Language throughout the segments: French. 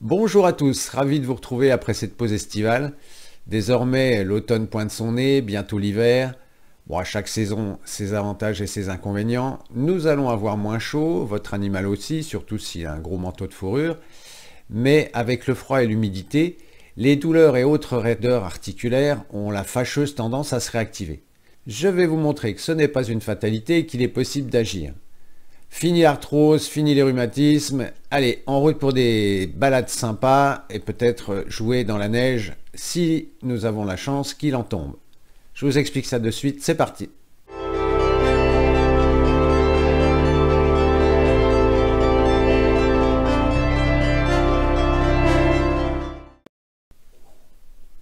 Bonjour à tous, ravi de vous retrouver après cette pause estivale. Désormais, l'automne pointe son nez, bientôt l'hiver. Bon, à chaque saison, ses avantages et ses inconvénients. Nous allons avoir moins chaud, votre animal aussi, surtout s'il a un gros manteau de fourrure. Mais avec le froid et l'humidité, les douleurs et autres raideurs articulaires ont la fâcheuse tendance à se réactiver. Je vais vous montrer que ce n'est pas une fatalité et qu'il est possible d'agir. Fini l'arthrose, fini les rhumatismes. Allez, en route pour des balades sympas et peut-être jouer dans la neige si nous avons la chance qu'il en tombe. Je vous explique ça de suite, c'est parti.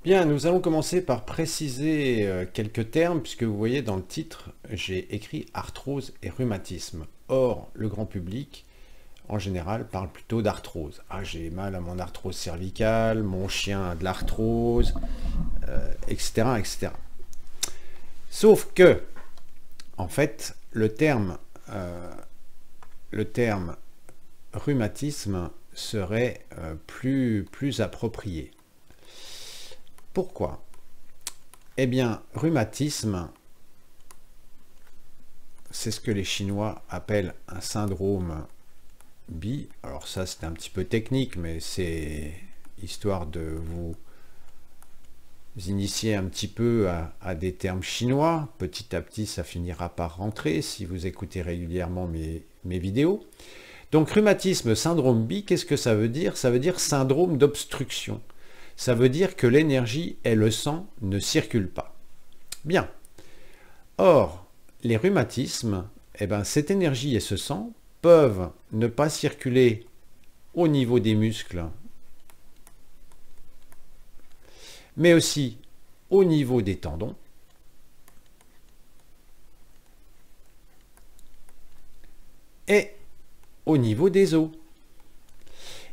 Bien, nous allons commencer par préciser quelques termes puisque vous voyez dans le titre, j'ai écrit arthrose et rhumatisme. Or, le grand public en général, parle plutôt d'arthrose. Ah, j'ai mal à mon arthrose cervicale, mon chien a de l'arthrose, etc., etc. Sauf que, en fait, le terme rhumatisme serait plus approprié. Pourquoi? Eh bien, rhumatisme, c'est ce que les Chinois appellent un syndrome Bi. Alors ça c'est un petit peu technique, mais c'est histoire de vous initier un petit peu à des termes chinois. Petit à petit ça finira par rentrer si vous écoutez régulièrement mes vidéos. Donc rhumatisme, syndrome Bi, qu'est-ce que ça veut dire? Ça veut dire syndrome d'obstruction. Ça veut dire que l'énergie et le sang ne circulent pas. Bien. Or, les rhumatismes, eh ben, cette énergie et ce sang peuvent ne pas circuler au niveau des muscles, mais aussi au niveau des tendons, et au niveau des os.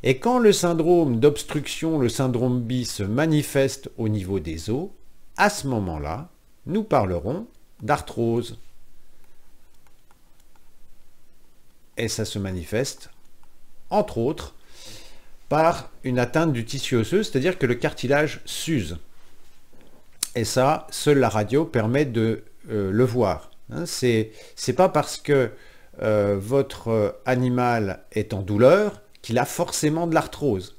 Et quand le syndrome d'obstruction, le syndrome Bi, se manifeste au niveau des os, à ce moment-là, nous parlerons d'arthrose. Et ça se manifeste, entre autres, par une atteinte du tissu osseux, c'est-à-dire que le cartilage s'use. Et ça, seule la radio permet de le voir. Hein, c'est pas parce que votre animal est en douleur qu'il a forcément de l'arthrose.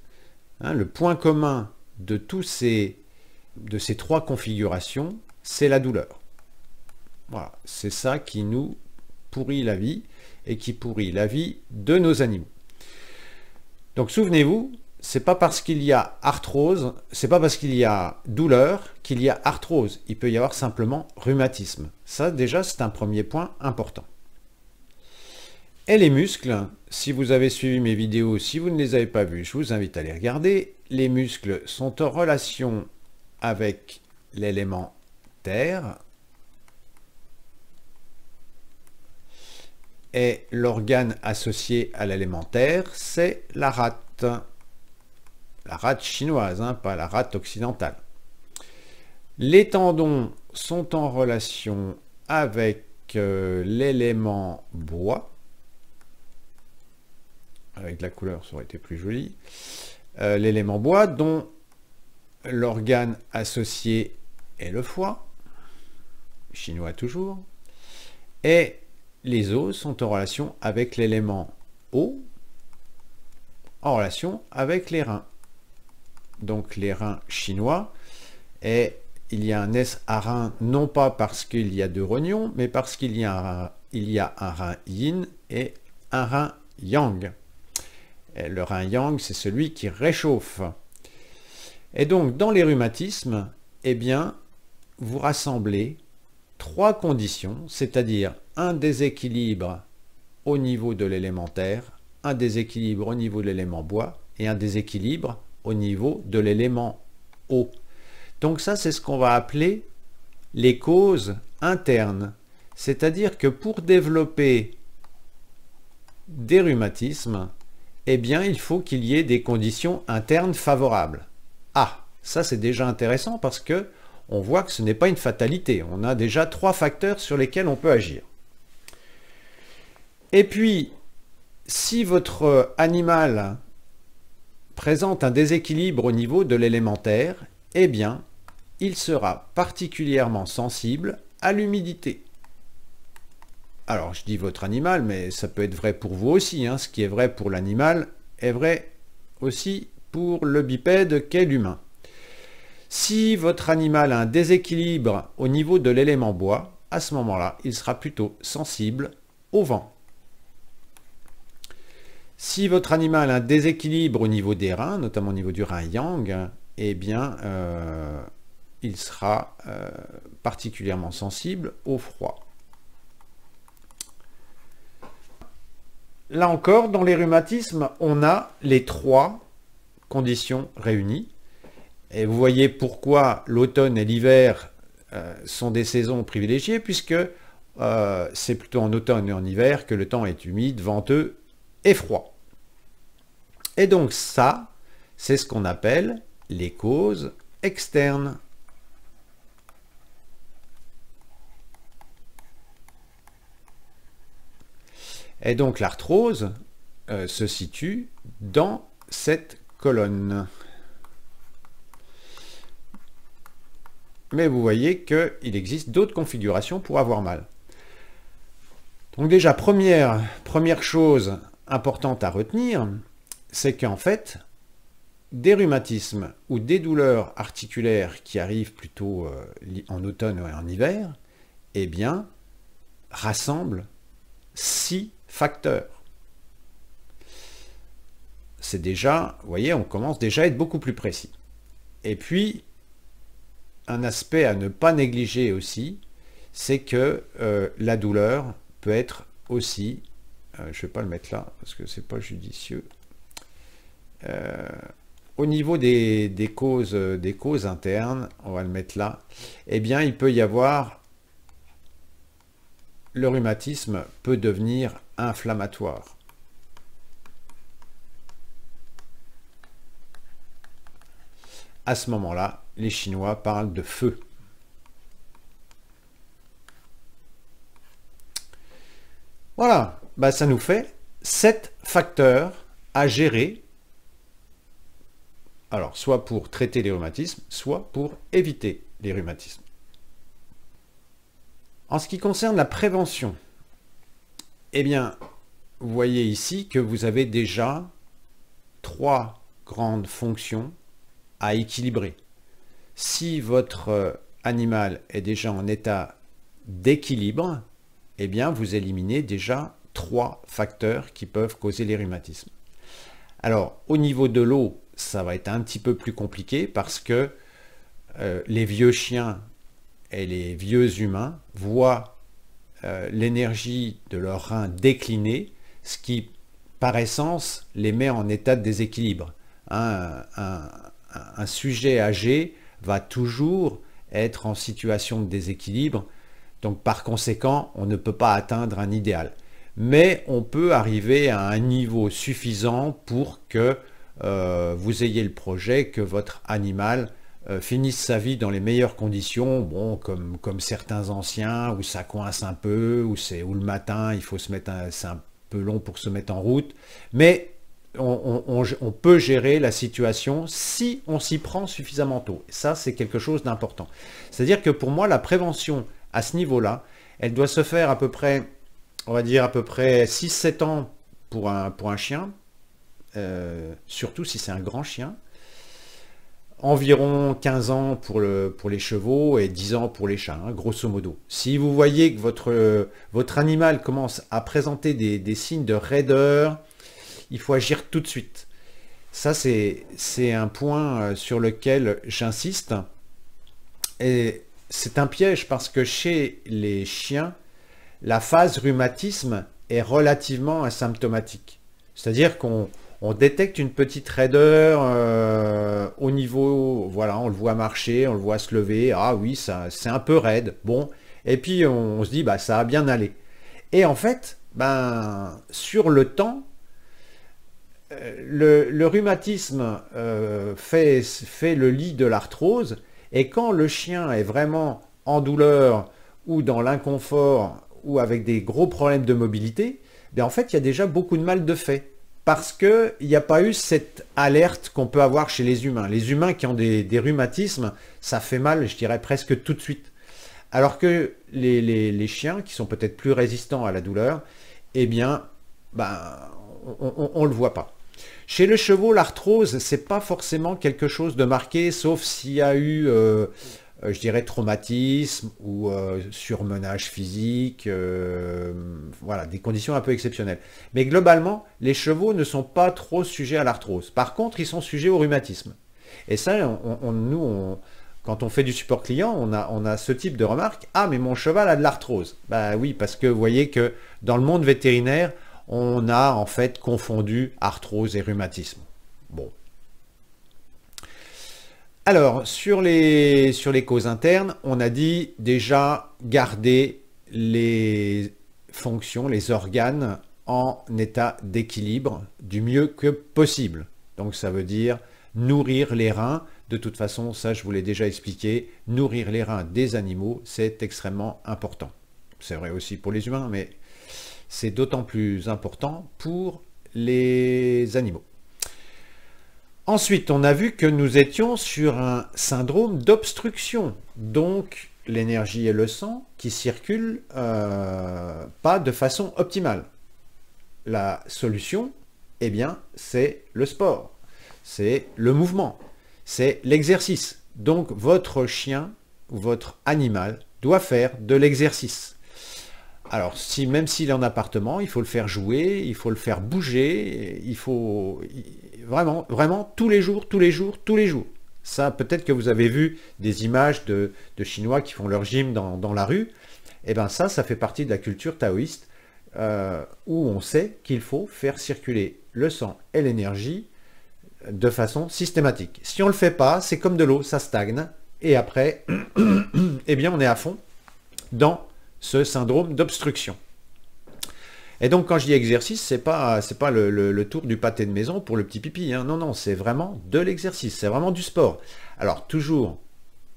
Hein, le point commun de ces trois configurations, c'est la douleur. Voilà, c'est ça qui nous pourrit la vie et qui pourrit la vie de nos animaux. Donc souvenez-vous, c'est pas parce qu'il y a arthrose, c'est pas parce qu'il y a douleur qu'il y a arthrose. Il peut y avoir simplement rhumatisme. Ça déjà c'est un premier point important. Et les muscles, si vous avez suivi mes vidéos, si vous ne les avez pas vues, je vous invite à les regarder. Les muscles sont en relation avec l'élément terre. Et l'organe associé à l'élémentaire, c'est la rate. La rate chinoise, hein, pas la rate occidentale. Les tendons sont en relation avec l'élément bois. Avec la couleur, ça aurait été plus joli. L'élément bois, dont l'organe associé est le foie. Chinois toujours. Et les os sont en relation avec l'élément eau, en relation avec les reins. Donc les reins chinois, et il y a un S à rein, non pas parce qu'il y a deux rognons, mais parce qu'il y a un rein yin et un rein yang. Et le rein yang, c'est celui qui réchauffe. Et donc dans les rhumatismes, eh bien, vous rassemblez trois conditions, c'est-à-dire un déséquilibre au niveau de l'élémentaire, un déséquilibre au niveau de l'élément bois et un déséquilibre au niveau de l'élément eau. Donc ça, c'est ce qu'on va appeler les causes internes. C'est-à-dire que pour développer des rhumatismes, eh bien, il faut qu'il y ait des conditions internes favorables. Ah, ça c'est déjà intéressant parce que on voit que ce n'est pas une fatalité. On a déjà trois facteurs sur lesquels on peut agir. Et puis, si votre animal présente un déséquilibre au niveau de l'élémentaire, eh bien, il sera particulièrement sensible à l'humidité. Alors, je dis votre animal, mais ça peut être vrai pour vous aussi, hein. Ce qui est vrai pour l'animal est vrai aussi pour le bipède qu'est l'humain. Si votre animal a un déséquilibre au niveau de l'élément bois, à ce moment-là, il sera plutôt sensible au vent. Si votre animal a un déséquilibre au niveau des reins, notamment au niveau du rein yang, eh bien, il sera particulièrement sensible au froid. Là encore, dans les rhumatismes, on a les trois conditions réunies. Et vous voyez pourquoi l'automne et l'hiver sont des saisons privilégiées, puisque c'est plutôt en automne et en hiver que le temps est humide, venteux et froid. Et donc ça, c'est ce qu'on appelle les causes externes. Et donc l'arthrose se situe dans cette colonne. Mais vous voyez qu'il existe d'autres configurations pour avoir mal. Donc déjà, première chose importante à retenir, c'est qu'en fait, des rhumatismes ou des douleurs articulaires qui arrivent plutôt en automne ou en hiver, eh bien, rassemblent 6 facteurs. C'est déjà, vous voyez, on commence déjà à être beaucoup plus précis. Et puis, un aspect à ne pas négliger aussi, c'est que la douleur peut être aussi, je ne vais pas le mettre là parce que c'est pas judicieux, au niveau des causes internes, on va le mettre là, eh bien il peut y avoir, le rhumatisme peut devenir inflammatoire. À ce moment-là, les Chinois parlent de feu. Voilà, bah, ça nous fait 7 facteurs à gérer, alors soit pour traiter les rhumatismes, soit pour éviter les rhumatismes. En ce qui concerne la prévention, eh bien, vous voyez ici que vous avez déjà 3 grandes fonctions à équilibrer. Si votre animal est déjà en état d'équilibre, eh bien vous éliminez déjà 3 facteurs qui peuvent causer les rhumatismes. Alors au niveau de l'eau, ça va être un petit peu plus compliqué parce que les vieux chiens et les vieux humains voient l'énergie de leur rein décliner, ce qui par essence les met en état de déséquilibre. Un sujet âgé va toujours être en situation de déséquilibre, donc par conséquent, on ne peut pas atteindre un idéal. Mais on peut arriver à un niveau suffisant pour que vous ayez le projet que votre animal finisse sa vie dans les meilleures conditions, bon, comme certains anciens, où ça coince un peu, où le matin, il faut se mettre, c'est un peu long pour se mettre en route, mais on peut gérer la situation si on s'y prend suffisamment tôt. Ça, c'est quelque chose d'important. C'est-à-dire que pour moi, la prévention à ce niveau-là, elle doit se faire à peu près, on va dire à peu près 6-7 ans pour un chien, surtout si c'est un grand chien, environ 15 ans pour les chevaux et 10 ans pour les chats, hein, grosso modo. Si vous voyez que votre animal commence à présenter des signes de raideur, il faut agir tout de suite. Ça, c'est un point sur lequel j'insiste. Et c'est un piège parce que chez les chiens, la phase rhumatisme est relativement asymptomatique. C'est-à-dire qu'on détecte une petite raideur au niveau, voilà, on le voit marcher, on le voit se lever, ah oui, c'est un peu raide, bon, et puis on se dit, bah ça va bien aller. Et en fait, ben, sur le temps, le rhumatisme fait le lit de l'arthrose, et quand le chien est vraiment en douleur ou dans l'inconfort ou avec des gros problèmes de mobilité, ben en fait, il y a déjà beaucoup de mal de fait. parce qu'il n'y a pas eu cette alerte qu'on peut avoir chez les humains. Les humains qui ont des rhumatismes, ça fait mal, je dirais, presque tout de suite. Alors que les chiens, qui sont peut-être plus résistants à la douleur, eh bien, on ne le voit pas. Chez les chevaux, l'arthrose, c'est pas forcément quelque chose de marqué, sauf s'il y a eu, je dirais, traumatisme ou surmenage physique, voilà, des conditions un peu exceptionnelles. Mais globalement, les chevaux ne sont pas trop sujets à l'arthrose. Par contre, ils sont sujets au rhumatisme. Et ça, quand on fait du support client, on a ce type de remarque. Ah, mais mon cheval a de l'arthrose. Bah oui, parce que vous voyez que dans le monde vétérinaire, on a en fait confondu arthrose et rhumatisme. Bon. Alors, sur les causes internes, on a dit déjà garder les fonctions, les organes en état d'équilibre du mieux que possible. Donc ça veut dire nourrir les reins. De toute façon, ça je vous l'ai déjà expliqué, nourrir les reins des animaux, c'est extrêmement important. C'est vrai aussi pour les humains, mais c'est d'autant plus important pour les animaux. Ensuite, on a vu que nous étions sur un syndrome d'obstruction, donc l'énergie et le sang qui circulent pas de façon optimale. La solution, eh bien, c'est le sport, c'est le mouvement, c'est l'exercice. Donc, votre chien ou votre animal doit faire de l'exercice. Alors, même s'il est en appartement, il faut le faire jouer, il faut le faire bouger, il faut vraiment, vraiment tous les jours, tous les jours, tous les jours. Ça, peut-être que vous avez vu des images de Chinois qui font leur gym dans la rue. Eh bien ça fait partie de la culture taoïste où on sait qu'il faut faire circuler le sang et l'énergie de façon systématique. Si on ne le fait pas, c'est comme de l'eau, ça stagne. Et après, eh bien on est à fond dans ce syndrome d'obstruction. Et donc quand je dis exercice, c'est pas le tour du pâté de maison pour le petit pipi, hein. Non, non, c'est vraiment de l'exercice, c'est vraiment du sport. Alors toujours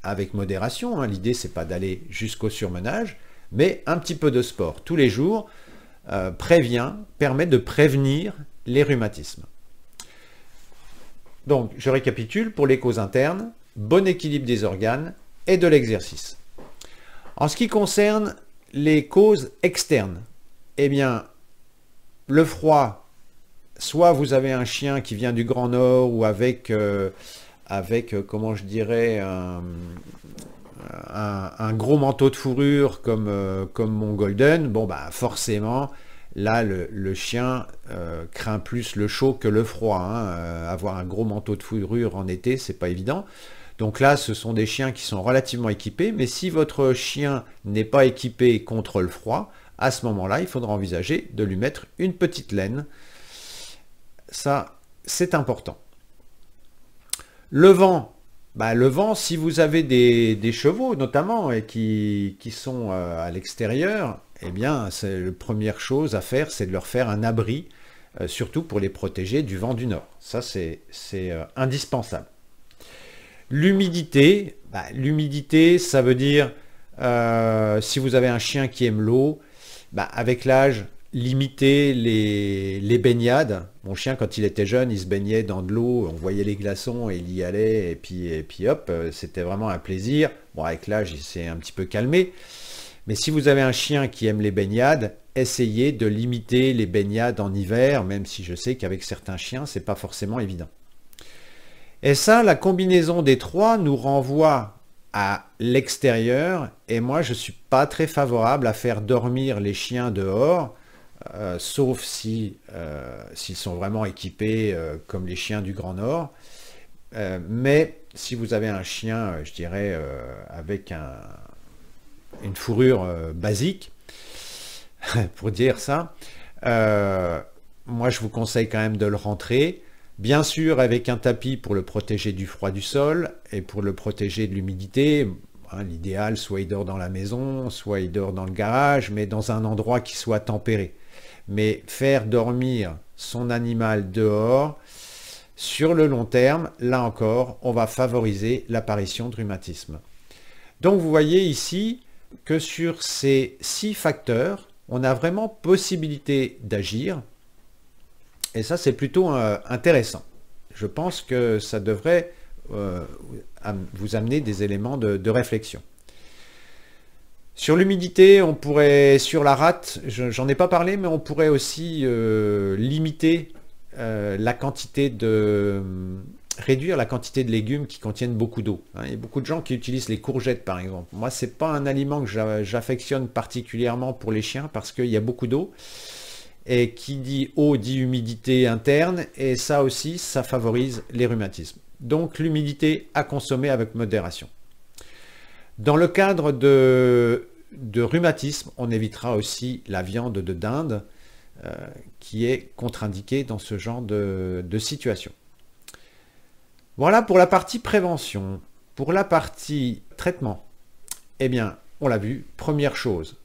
avec modération, hein. L'idée c'est pas d'aller jusqu'au surmenage, mais un petit peu de sport tous les jours permet de prévenir les rhumatismes. Donc je récapitule, pour les causes internes, bon équilibre des organes et de l'exercice. En ce qui concerne les causes externes, eh bien, le froid, soit vous avez un chien qui vient du Grand Nord ou avec comment je dirais, un gros manteau de fourrure comme mon Golden, bon bah forcément, là le chien craint plus le chaud que le froid, hein. Avoir un gros manteau de fourrure en été, c'est pas évident. Donc là, ce sont des chiens qui sont relativement équipés, mais si votre chien n'est pas équipé contre le froid, à ce moment-là, il faudra envisager de lui mettre une petite laine. Ça, c'est important. Le vent, si vous avez des chevaux notamment et qui sont à l'extérieur, eh bien, la première chose à faire, c'est de leur faire un abri, surtout pour les protéger du vent du nord. Ça, c'est indispensable. L'humidité, ça veut dire, si vous avez un chien qui aime l'eau, avec l'âge, limitez les baignades. Mon chien, quand il était jeune, il se baignait dans de l'eau, on voyait les glaçons et il y allait, et puis hop, c'était vraiment un plaisir. Bon, avec l'âge, il s'est un petit peu calmé. Mais si vous avez un chien qui aime les baignades, essayez de limiter les baignades en hiver, même si je sais qu'avec certains chiens, c'est pas forcément évident. Et ça, la combinaison des trois nous renvoie à l'extérieur, et moi je ne suis pas très favorable à faire dormir les chiens dehors, sauf s'ils sont vraiment équipés comme les chiens du Grand Nord. Mais si vous avez un chien, je dirais, avec une fourrure basique, pour dire ça, moi je vous conseille quand même de le rentrer. Bien sûr, avec un tapis pour le protéger du froid du sol et pour le protéger de l'humidité. Hein, l'idéal, soit il dort dans la maison, soit il dort dans le garage, mais dans un endroit qui soit tempéré. Mais faire dormir son animal dehors, sur le long terme, là encore, on va favoriser l'apparition de rhumatisme. Donc vous voyez ici que sur ces 6 facteurs, on a vraiment possibilité d'agir. Et ça, c'est plutôt intéressant. Je pense que ça devrait vous amener des éléments de réflexion. Sur l'humidité, on pourrait, sur la rate, j'en ai pas parlé, mais on pourrait aussi limiter la quantité réduire la quantité de légumes qui contiennent beaucoup d'eau. Il y a beaucoup de gens qui utilisent les courgettes par exemple. Moi, c'est pas un aliment que j'affectionne particulièrement pour les chiens parce qu'il y a beaucoup d'eau. Et qui dit eau dit humidité interne, et ça aussi, ça favorise les rhumatismes. Donc l'humidité à consommer avec modération. Dans le cadre de rhumatisme, on évitera aussi la viande de dinde qui est contre-indiquée dans ce genre de situation. Voilà pour la partie prévention. Pour la partie traitement, eh bien, on l'a vu, première chose,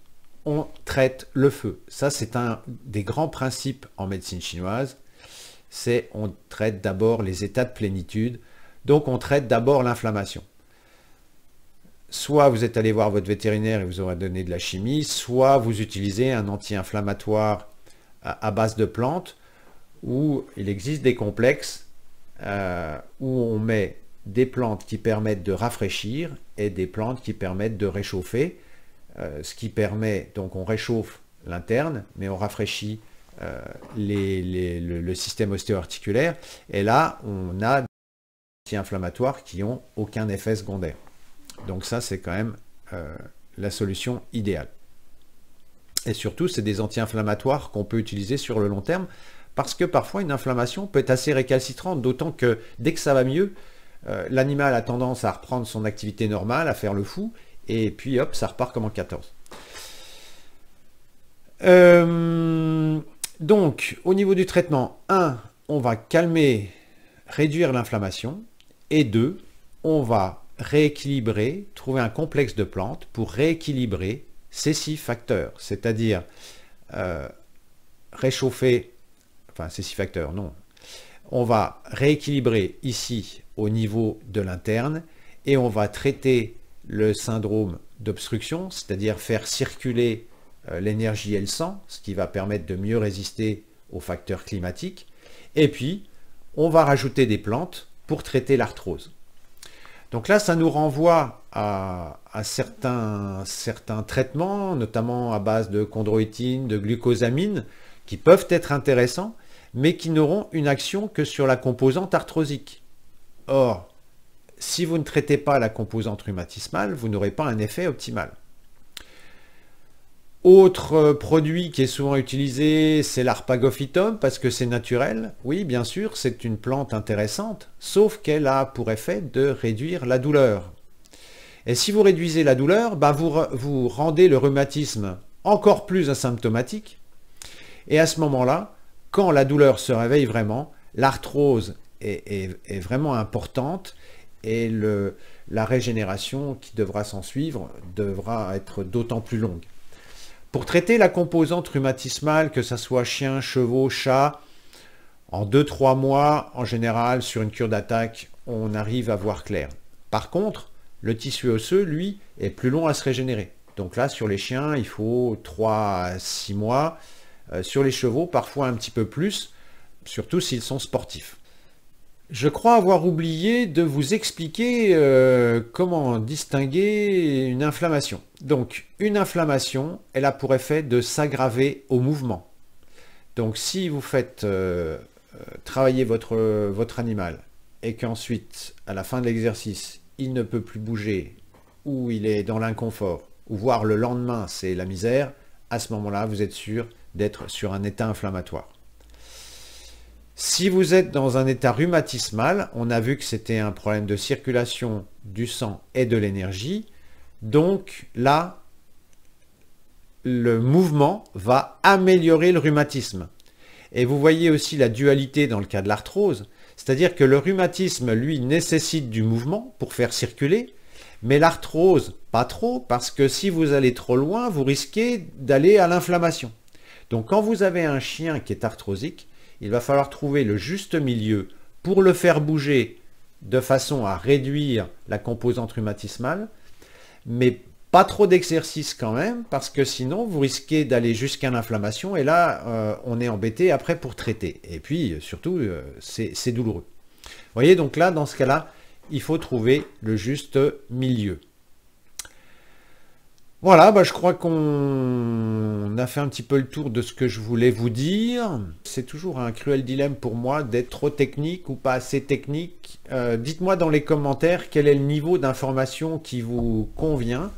on traite le feu. Ça, c'est un des grands principes en médecine chinoise. C'est on traite d'abord les états de plénitude. Donc, on traite d'abord l'inflammation. Soit vous êtes allé voir votre vétérinaire et vous aurez donné de la chimie, soit vous utilisez un anti-inflammatoire à base de plantes, où il existe des complexes où on met des plantes qui permettent de rafraîchir et des plantes qui permettent de réchauffer. Ce qui permet, donc on réchauffe l'interne, mais on rafraîchit le système ostéo-articulaire. Et là, on a des anti-inflammatoires qui n'ont aucun effet secondaire. Donc ça, c'est quand même la solution idéale. Et surtout, c'est des anti-inflammatoires qu'on peut utiliser sur le long terme, parce que parfois, une inflammation peut être assez récalcitrante, d'autant que dès que ça va mieux, l'animal a tendance à reprendre son activité normale, à faire le fou, et puis hop, ça repart comme en 14. Donc, au niveau du traitement, 1, on va calmer, réduire l'inflammation, et 2, on va rééquilibrer, trouver un complexe de plantes pour rééquilibrer ces 6 facteurs, c'est-à-dire réchauffer, enfin ces 6 facteurs, non, on va rééquilibrer ici au niveau de l'interne et on va traiter le syndrome d'obstruction, c'est-à-dire faire circuler l'énergie et le sang, ce qui va permettre de mieux résister aux facteurs climatiques. Et puis, on va rajouter des plantes pour traiter l'arthrose. Donc là, ça nous renvoie à certains traitements, notamment à base de chondroïtine, de glucosamine, qui peuvent être intéressants, mais qui n'auront une action que sur la composante arthrosique. Or, si vous ne traitez pas la composante rhumatismale, vous n'aurez pas un effet optimal. Autre produit qui est souvent utilisé, c'est l'arpagophytum, parce que c'est naturel. Oui, bien sûr, c'est une plante intéressante, sauf qu'elle a pour effet de réduire la douleur. Et si vous réduisez la douleur, vous rendez le rhumatisme encore plus asymptomatique. Et à ce moment-là, quand la douleur se réveille vraiment, l'arthrose est vraiment importante et la régénération qui devra s'en suivre devra être d'autant plus longue. Pour traiter la composante rhumatismale, que ce soit chien, chevaux, chat, en 2-3 mois, en général, sur une cure d'attaque, on arrive à voir clair. Par contre, le tissu osseux, lui, est plus long à se régénérer. Donc là, sur les chiens, il faut 3 à 6 mois. Sur les chevaux, parfois un petit peu plus, surtout s'ils sont sportifs. Je crois avoir oublié de vous expliquer comment distinguer une inflammation. Donc, une inflammation, elle a pour effet de s'aggraver au mouvement. Donc, si vous faites travailler votre animal et qu'ensuite, à la fin de l'exercice, il ne peut plus bouger ou il est dans l'inconfort, ou voire le lendemain, c'est la misère, à ce moment-là, vous êtes sûr d'être sur un état inflammatoire. Si vous êtes dans un état rhumatismal, on a vu que c'était un problème de circulation du sang et de l'énergie. Donc là, le mouvement va améliorer le rhumatisme. Et vous voyez aussi la dualité dans le cas de l'arthrose. C'est-à-dire que le rhumatisme, lui, nécessite du mouvement pour faire circuler, mais l'arthrose, pas trop, parce que si vous allez trop loin, vous risquez d'aller à l'inflammation. Donc quand vous avez un chien qui est arthrosique, il va falloir trouver le juste milieu pour le faire bouger de façon à réduire la composante rhumatismale, mais Pas trop d'exercice quand même, parce que sinon vous risquez d'aller jusqu'à l'inflammation et là on est embêté après pour traiter. Et puis surtout c'est douloureux. Vous voyez, donc là dans ce cas-là, il faut trouver le juste milieu. Voilà, bah, je crois qu'on a fait un petit peu le tour de ce que je voulais vous dire. C'est toujours un cruel dilemme pour moi d'être trop technique ou pas assez technique. Dites-moi dans les commentaires quel est le niveau d'information qui vous convient.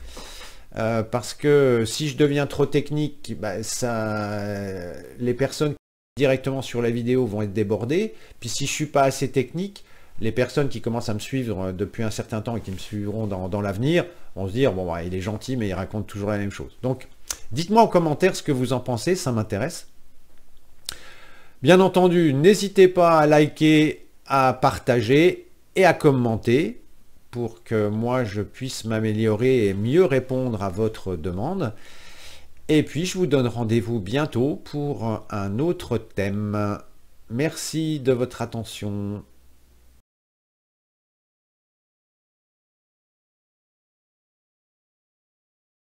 Parce que si je deviens trop technique, bah, les personnes directement sur la vidéo vont être débordées. Puis si je suis pas assez technique, les personnes qui commencent à me suivre depuis un certain temps et qui me suivront dans l'avenir vont se dire, bon, bah, il est gentil, mais il raconte toujours la même chose. Donc, dites-moi en commentaire ce que vous en pensez, ça m'intéresse. Bien entendu, n'hésitez pas à liker, à partager et à commenter pour que moi je puisse m'améliorer et mieux répondre à votre demande. Et puis, je vous donne rendez-vous bientôt pour un autre thème. Merci de votre attention.